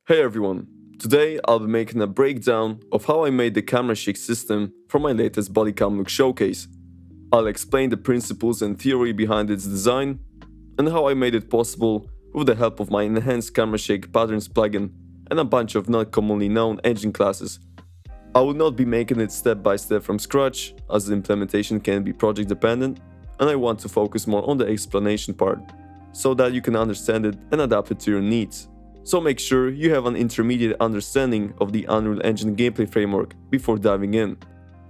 Hey everyone! Today I'll be making a breakdown of how I made the camera shake system for my latest bodycam-look showcase. I'll explain the principles and theory behind its design, and how I made it possible with the help of my enhanced camera shake patterns plugin and a bunch of not commonly known engine classes. I will not be making it step by step from scratch, as the implementation can be project dependent, and I want to focus more on the explanation part, so that you can understand it and adapt it to your needs. So make sure you have an intermediate understanding of the Unreal Engine gameplay framework before diving in.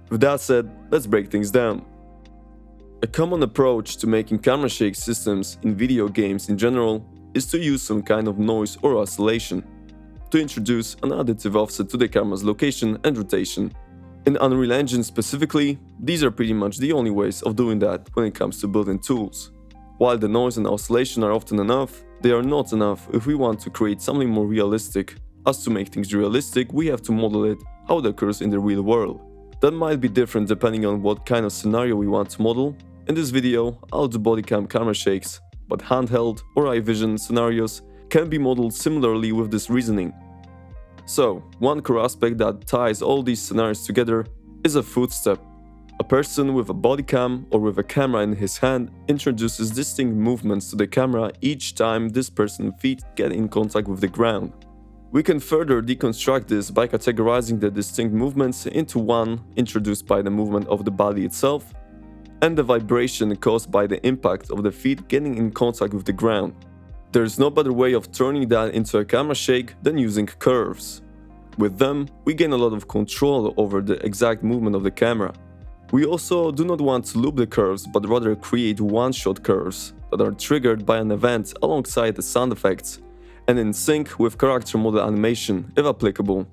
With that said, let's break things down. A common approach to making camera shake systems in video games in general is to use some kind of noise or oscillation to introduce an additive offset to the camera's location and rotation. In Unreal Engine specifically, these are pretty much the only ways of doing that when it comes to built-in tools. While the noise and oscillation are often enough, they are not enough if we want to create something more realistic. As to make things realistic, we have to model it how it occurs in the real world. That might be different depending on what kind of scenario we want to model. In this video, I'll do bodycam camera shakes, but handheld or iVision scenarios can be modeled similarly with this reasoning. So, one core aspect that ties all these scenarios together is a footstep. A person with a bodycam or with a camera in his hand introduces distinct movements to the camera each time this person's feet get in contact with the ground. We can further deconstruct this by categorizing the distinct movements into one introduced by the movement of the body itself, and the vibration caused by the impact of the feet getting in contact with the ground. There is no better way of turning that into a camera shake than using curves. With them, we gain a lot of control over the exact movement of the camera. We also do not want to loop the curves, but rather create one-shot curves that are triggered by an event alongside the sound effects and in sync with character model animation, if applicable.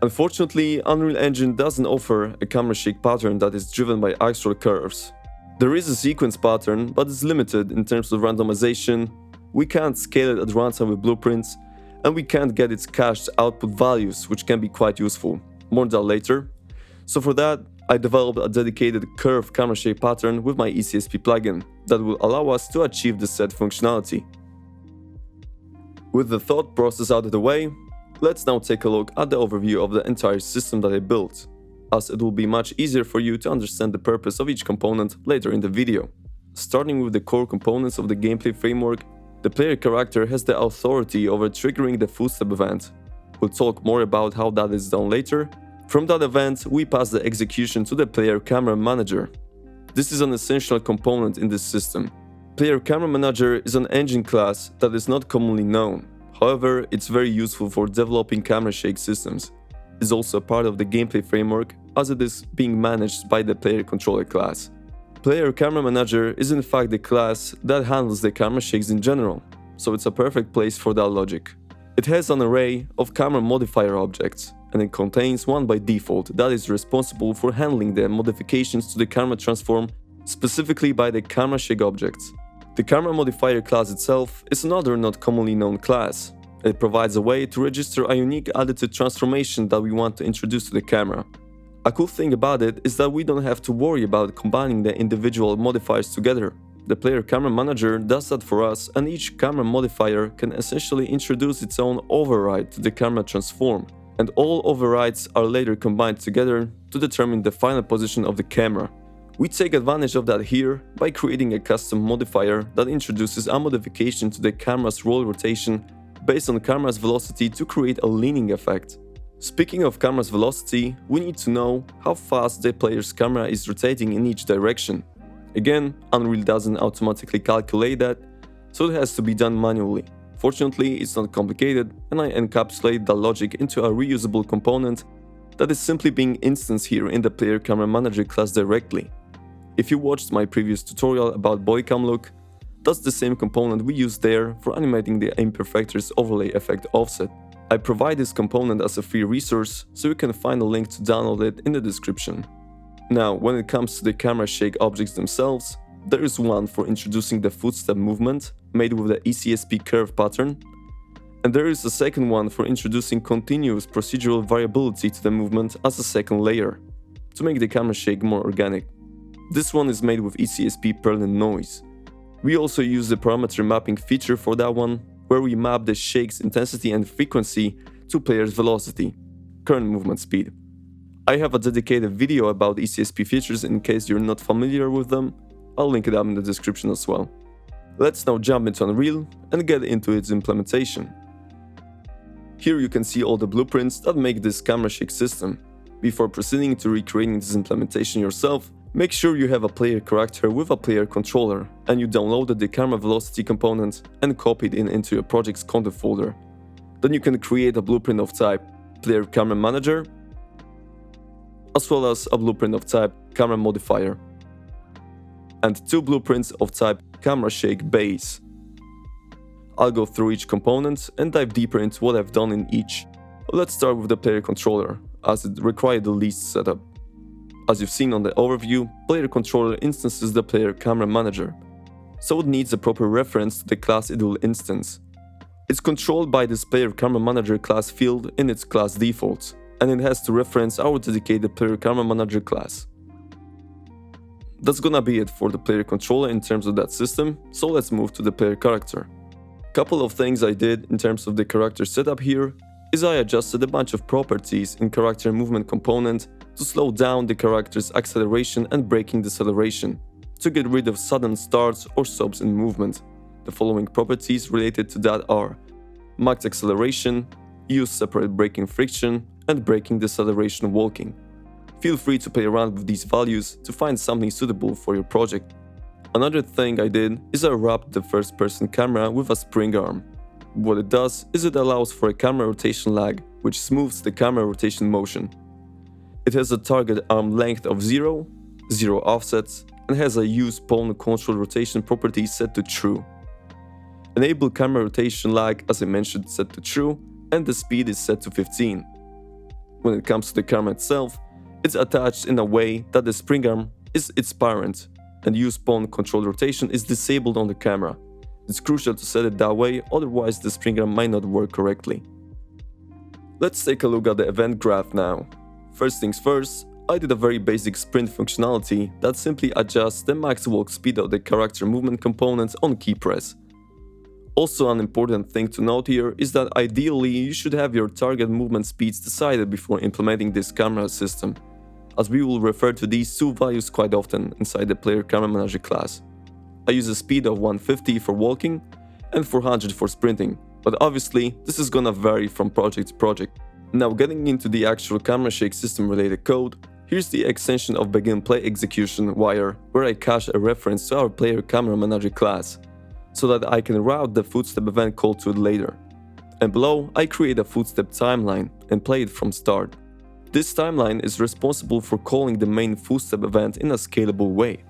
Unfortunately, Unreal Engine doesn't offer a camera shake pattern that is driven by actual curves. There is a sequence pattern, but it's limited in terms of randomization. We can't scale it at runtime with blueprints, and we can't get its cached output values, which can be quite useful. More on that later. So for that, I developed a dedicated curve camera shake pattern with my ECSP plugin that will allow us to achieve the said functionality. With the thought process out of the way, let's now take a look at the overview of the entire system that I built, as it will be much easier for you to understand the purpose of each component later in the video. Starting with the core components of the gameplay framework, the player character has the authority over triggering the footstep event. We'll talk more about how that is done later. From that event, we pass the execution to the player camera manager. This is an essential component in this system. Player camera manager is an engine class that is not commonly known. However, it's very useful for developing camera shake systems. It's also a part of the gameplay framework, as it is being managed by the player controller class. Player camera manager is in fact the class that handles the camera shakes in general, so it's a perfect place for that logic. It has an array of camera modifier objects, and it contains one by default that is responsible for handling the modifications to the camera transform specifically by the camera shake objects. The camera modifier class itself is another not commonly known class. It provides a way to register a unique additive transformation that we want to introduce to the camera. A cool thing about it is that we don't have to worry about combining the individual modifiers together. The player camera manager does that for us, and each camera modifier can essentially introduce its own override to the camera transform, and all overrides are later combined together to determine the final position of the camera. We take advantage of that here by creating a custom modifier that introduces a modification to the camera's roll rotation based on camera's velocity to create a leaning effect. Speaking of camera's velocity, we need to know how fast the player's camera is rotating in each direction. Again, Unreal doesn't automatically calculate that, so it has to be done manually. Fortunately, it's not complicated, and I encapsulate the logic into a reusable component that is simply being instanced here in the player camera manager class directly. If you watched my previous tutorial about bodycam-look, that's the same component we used there for animating the IMPERFECTER's overlay effect offset. I provide this component as a free resource, so you can find a link to download it in the description. Now, when it comes to the camera shake objects themselves, there is one for introducing the footstep movement, made with the ECSP curve pattern, and there is a second one for introducing continuous procedural variability to the movement as a second layer, to make the camera shake more organic. This one is made with ECSP Perlin noise. We also use the parameter mapping feature for that one, where we map the shake's intensity and frequency to player's velocity, current movement speed. I have a dedicated video about ECSP features in case you're not familiar with them. I'll link it up in the description as well. Let's now jump into Unreal and get into its implementation. Here you can see all the blueprints that make this camera shake system. Before proceeding to recreating this implementation yourself, make sure you have a player character with a player controller and you downloaded the camera velocity component and copied it into your project's content folder. Then you can create a blueprint of type player camera manager, as well as a blueprint of type camera modifier, and two blueprints of type camera shake base. I'll go through each component and dive deeper into what I've done in each. Let's start with the player controller, as it required the least setup. As you've seen on the overview, player controller instances the player camera manager, so it needs a proper reference to the class it will instance. It's controlled by this player camera manager class field in its class defaults, and it has to reference our dedicated player camera manager class. That's gonna be it for the player controller in terms of that system, so let's move to the player character. Couple of things I did in terms of the character setup here is I adjusted a bunch of properties in character movement component to slow down the character's acceleration and braking deceleration, to get rid of sudden starts or stops in movement. The following properties related to that are max acceleration, use separate braking friction, and braking deceleration walking. Feel free to play around with these values to find something suitable for your project. Another thing I did is I wrapped the first-person camera with a spring arm. What it does is it allows for a camera rotation lag, which smooths the camera rotation motion. It has a target arm length of 0, 0 offsets, and has a use pawn control rotation property set to true. Enable camera rotation lag, as I mentioned, set to true, and the speed is set to 15. When it comes to the camera itself, it's attached in a way that the spring arm is its parent, and use pawn control rotation is disabled on the camera. It's crucial to set it that way, otherwise the spring arm might not work correctly. Let's take a look at the event graph now. First things first, I did a very basic sprint functionality that simply adjusts the max walk speed of the character movement components on key press. Also, an important thing to note here is that ideally you should have your target movement speeds decided before implementing this camera system, as we will refer to these two values quite often inside the player camera manager class. I use a speed of 150 for walking and 400 for sprinting, but obviously this is gonna vary from project to project. Now getting into the actual camera shake system related code, here's the extension of begin play execution wire where I cache a reference to our player camera manager class, so that I can route the footstep event call to it later. And below, I create a footstep timeline and play it from start. This timeline is responsible for calling the main footstep event in a scalable way.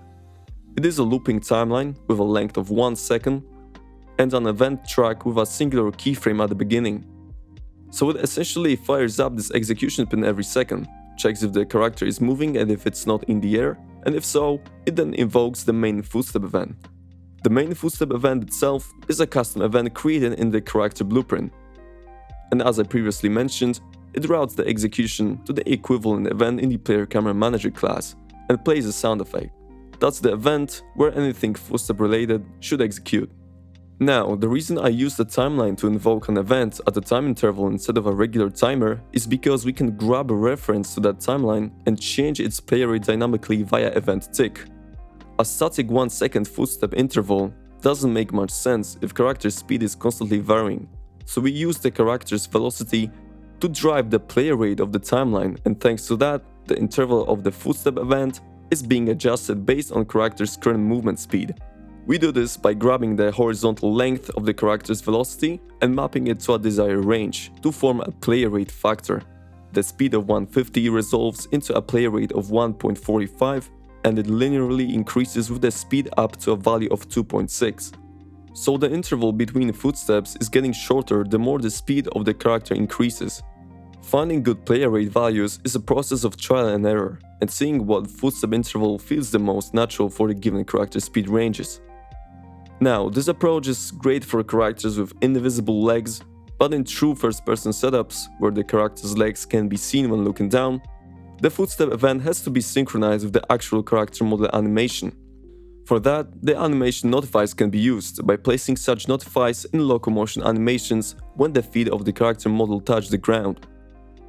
It is a looping timeline with a length of 1 second and an event track with a singular keyframe at the beginning. So it essentially fires up this execution pin every second, checks if the character is moving and if it's not in the air, and if so, it then invokes the main footstep event. The main footstep event itself is a custom event created in the character blueprint. And as I previously mentioned, it routes the execution to the equivalent event in the player camera manager class and plays a sound effect. That's the event where anything footstep related should execute. Now, the reason I use the timeline to invoke an event at a time interval instead of a regular timer is because we can grab a reference to that timeline and change its play rate dynamically via event tick. A static 1 second footstep interval doesn't make much sense if character speed is constantly varying, so we use the character's velocity to drive the play rate of the timeline, and thanks to that, the interval of the footstep event is being adjusted based on character's current movement speed. We do this by grabbing the horizontal length of the character's velocity and mapping it to a desired range to form a play rate factor. The speed of 150 resolves into a play rate of 1.45, and it linearly increases with the speed up to a value of 2.6. So the interval between footsteps is getting shorter the more the speed of the character increases. Finding good player rate values is a process of trial and error, and seeing what footstep interval feels the most natural for the given character speed ranges. Now, this approach is great for characters with invisible legs, but in true first-person setups, where the character's legs can be seen when looking down, the footstep event has to be synchronized with the actual character model animation. For that, the Animation Notifies can be used by placing such notifies in locomotion animations when the feet of the character model touch the ground.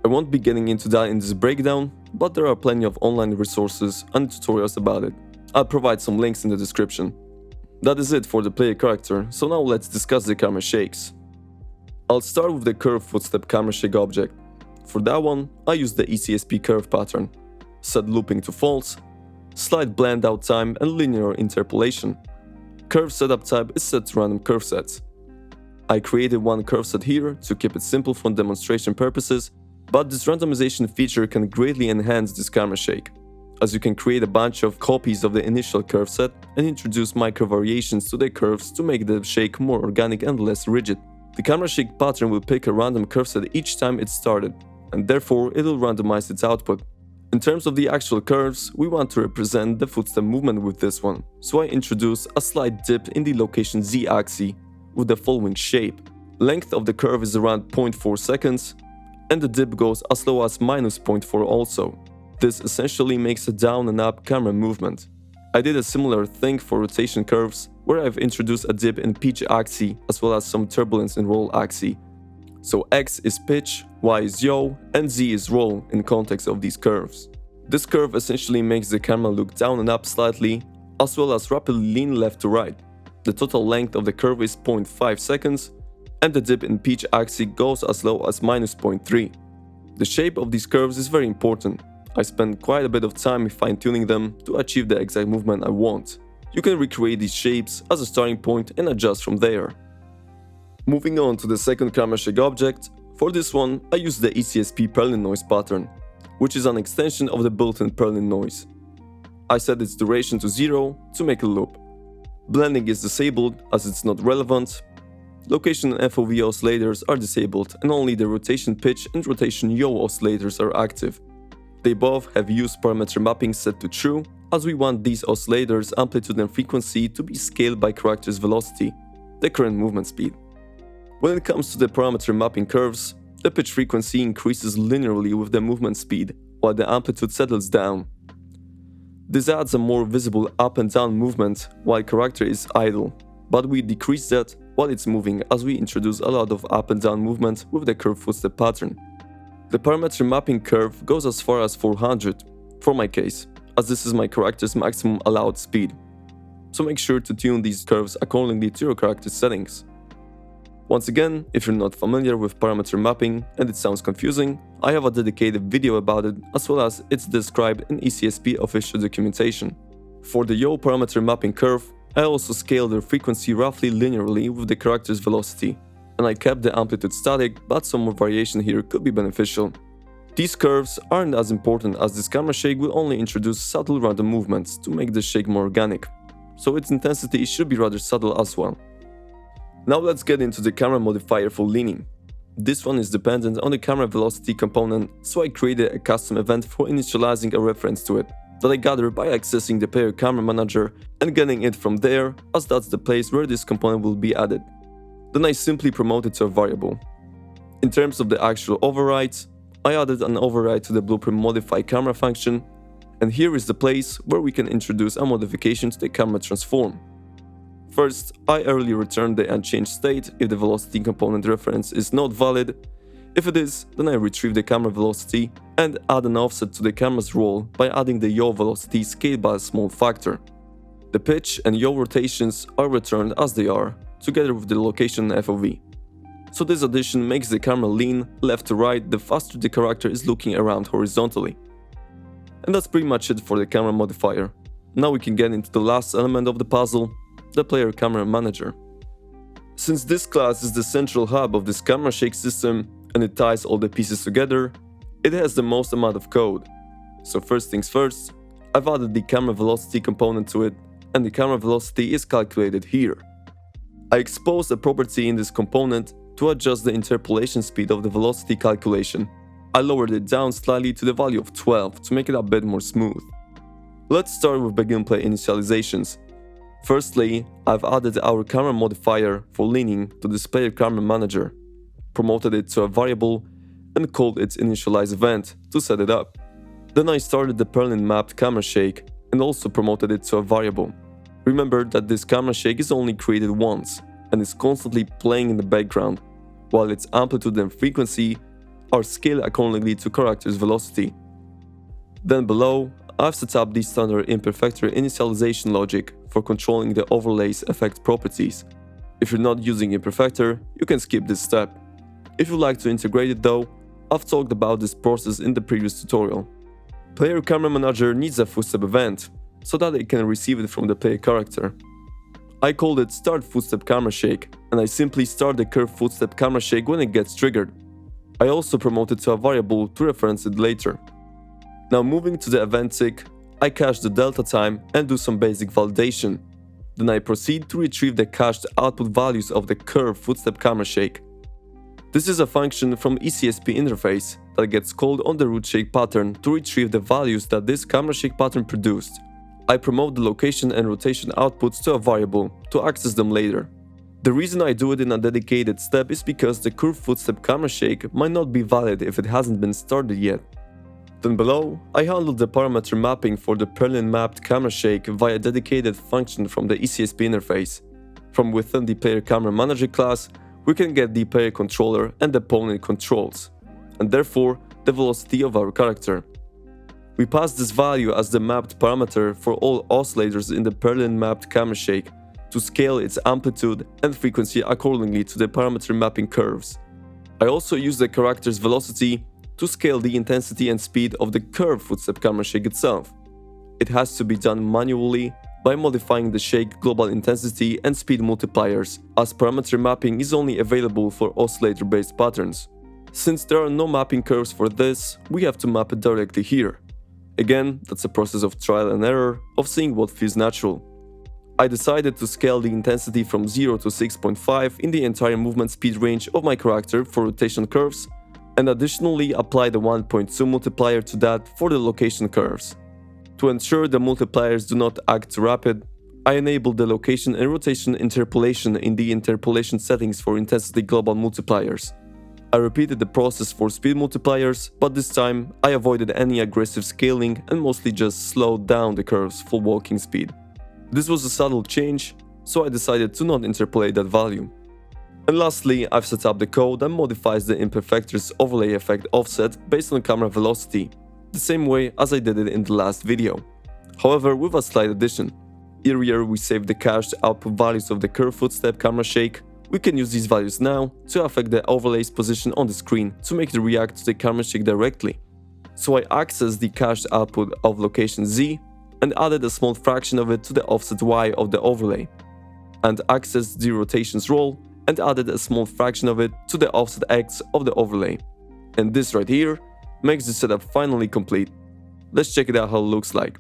I won't be getting into that in this breakdown, but there are plenty of online resources and tutorials about it. I'll provide some links in the description. That is it for the player character, so now let's discuss the camera shakes. I'll start with the curve footstep camera shake object. For that one, I use the ECSP curve pattern. Set looping to false, slight blend out time and linear interpolation. Curve setup type is set to random curve sets. I created one curve set here to keep it simple for demonstration purposes, but this randomization feature can greatly enhance this camera shake, as you can create a bunch of copies of the initial curve set and introduce micro variations to the curves to make the shake more organic and less rigid. The camera shake pattern will pick a random curve set each time it's started, and therefore it will randomize its output. In terms of the actual curves, we want to represent the footstep movement with this one, so I introduce a slight dip in the location z-axis with the following shape. Length of the curve is around 0.4 seconds, and the dip goes as low as -0.4 also. This essentially makes a down and up camera movement. I did a similar thing for rotation curves, where I've introduced a dip in pitch axis as well as some turbulence in roll axis. So X is pitch, Y is yaw, and Z is roll in context of these curves. This curve essentially makes the camera look down and up slightly, as well as rapidly lean left to right. The total length of the curve is 0.5 seconds, and the dip in pitch axis goes as low as -0.3. The shape of these curves is very important. I spend quite a bit of time fine-tuning them to achieve the exact movement I want. You can recreate these shapes as a starting point and adjust from there. Moving on to the second camera shake object, for this one I use the ECSP Perlin noise pattern, which is an extension of the built-in Perlin noise. I set its duration to 0 to make a loop. Blending is disabled as it's not relevant. Location and FOV oscillators are disabled and only the rotation pitch and rotation yaw oscillators are active. They both have use parameter mapping set to true, as we want these oscillators' amplitude and frequency to be scaled by character's velocity, the current movement speed. When it comes to the parameter mapping curves, the pitch frequency increases linearly with the movement speed, while the amplitude settles down. This adds a more visible up and down movement while character is idle, but we decrease that while it's moving as we introduce a lot of up and down movement with the curve footstep pattern. The parameter mapping curve goes as far as 400, for my case, as this is my character's maximum allowed speed. So make sure to tune these curves accordingly to your character's settings. Once again, if you're not familiar with parameter mapping and it sounds confusing, I have a dedicated video about it as well as it's described in ECSP official documentation. For the yaw parameter mapping curve, I also scaled the frequency roughly linearly with the character's velocity, and I kept the amplitude static, but some more variation here could be beneficial. These curves aren't as important as this camera shake will only introduce subtle random movements to make the shake more organic, so its intensity should be rather subtle as well. Now let's get into the camera modifier for leaning. This one is dependent on the camera velocity component, so I created a custom event for initializing a reference to it, that I gather by accessing the player camera manager and getting it from there, as that's the place where this component will be added. Then I simply promote it to a variable. In terms of the actual overrides, I added an override to the blueprint modify camera function, and here is the place where we can introduce a modification to the camera transform. First, I early return the unchanged state if the velocity component reference is not valid. If it is, then I retrieve the camera velocity and add an offset to the camera's roll by adding the yaw velocity scaled by a small factor. The pitch and yaw rotations are returned as they are, together with the location and FOV. So this addition makes the camera lean left to right the faster the character is looking around horizontally. And that's pretty much it for the camera modifier. Now we can get into the last element of the puzzle, the player camera manager. Since this class is the central hub of this camera shake system and it ties all the pieces together, it has the most amount of code. So first things first, I've added the camera velocity component to it, and the camera velocity is calculated here. I exposed a property in this component to adjust the interpolation speed of the velocity calculation. I lowered it down slightly to the value of 12 to make it a bit more smooth. Let's start with begin play initializations. Firstly, I've added our camera modifier for leaning to this player camera manager, promoted it to a variable, and called its initialize event to set it up. Then I started the Perlin mapped camera shake and also promoted it to a variable. Remember that this camera shake is only created once and is constantly playing in the background, while its amplitude and frequency are scaled accordingly to character's velocity. Then below, I've set up the standard IMPERFECTER initialization logic for controlling the overlay's effect properties. If you're not using IMPERFECTER, you can skip this step. If you'd like to integrate it though, I've talked about this process in the previous tutorial. Player Camera Manager needs a footstep event, so that it can receive it from the player character. I called it Start Footstep Camera Shake, and I simply start the curve footstep camera shake when it gets triggered. I also promote it to a variable to reference it later. Now moving to the event tick, I cache the delta time and do some basic validation. Then I proceed to retrieve the cached output values of the curve footstep camera shake. This is a function from ECSP interface that gets called on the root shake pattern to retrieve the values that this camera shake pattern produced. I promote the location and rotation outputs to a variable to access them later. The reason I do it in a dedicated step is because the curve footstep camera shake might not be valid if it hasn't been started yet. Then below, I handle the parameter mapping for the Perlin mapped camera shake via a dedicated function from the ECSP interface. From within the Player Camera Manager class, we can get the player controller and the opponent controls, and therefore the velocity of our character. We pass this value as the mapped parameter for all oscillators in the Perlin mapped camera shake to scale its amplitude and frequency accordingly to the parameter mapping curves. I also use the character's velocity to scale the intensity and speed of the curve footstep camera shake itself. It has to be done manually by modifying the shake global intensity and speed multipliers, as parameter mapping is only available for oscillator-based patterns. Since there are no mapping curves for this, we have to map it directly here. Again, that's a process of trial and error of seeing what feels natural. I decided to scale the intensity from 0 to 6.5 in the entire movement speed range of my character for rotation curves, and additionally apply the 1.2 multiplier to that for the location curves. To ensure the multipliers do not act too rapid, I enabled the location and rotation interpolation in the interpolation settings for intensity global multipliers. I repeated the process for speed multipliers, but this time I avoided any aggressive scaling and mostly just slowed down the curve's full walking speed. This was a subtle change, so I decided to not interpolate that value. And lastly, I've set up the code that modifies the IMPERFECTER's overlay effect offset based on camera velocity, the same way as I did it in the last video. However, with a slight addition. Earlier we saved the cached output values of the curve footstep camera shake. We can use these values now to affect the overlay's position on the screen to make it react to the camera shake directly. So I accessed the cached output of location Z and added a small fraction of it to the offset Y of the overlay, and accessed the rotations roll and added a small fraction of it to the offset X of the overlay. And this right here makes the setup finally complete. Let's check it out how it looks like.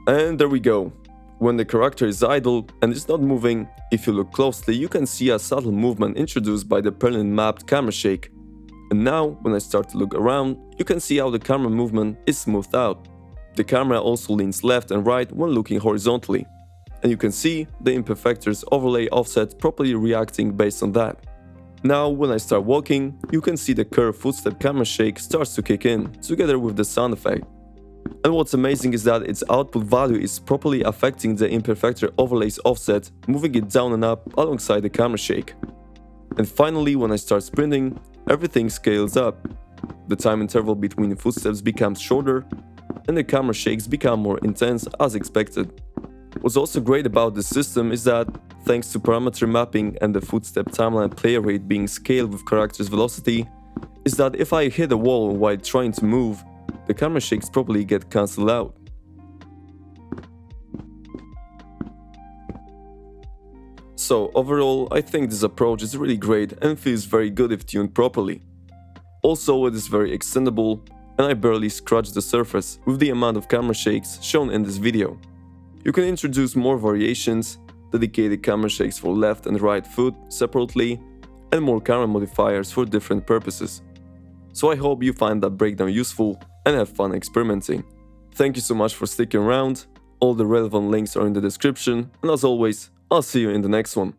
And there we go. When the character is idle and is not moving, if you look closely you can see a subtle movement introduced by the Perlin mapped camera shake. And now when I start to look around, you can see how the camera movement is smoothed out. The camera also leans left and right when looking horizontally. And you can see the IMPERFECTER's overlay offset properly reacting based on that. Now when I start walking, you can see the curve footstep camera shake starts to kick in, together with the sound effect. And what's amazing is that its output value is properly affecting the IMPERFECTER overlay's offset, moving it down and up alongside the camera shake. And finally, when I start sprinting, everything scales up. The time interval between footsteps becomes shorter, and the camera shakes become more intense as expected. What's also great about this system is that, thanks to parameter mapping and the footstep timeline play rate being scaled with character's velocity, is that if I hit a wall while trying to move, the camera shakes probably get cancelled out. So overall, I think this approach is really great and feels very good if tuned properly. Also, it is very extendable, and I barely scratched the surface with the amount of camera shakes shown in this video. You can introduce more variations, dedicated camera shakes for left and right foot separately, and more camera modifiers for different purposes. So I hope you find that breakdown useful and have fun experimenting. Thank you so much for sticking around. All the relevant links are in the description, and as always, I'll see you in the next one.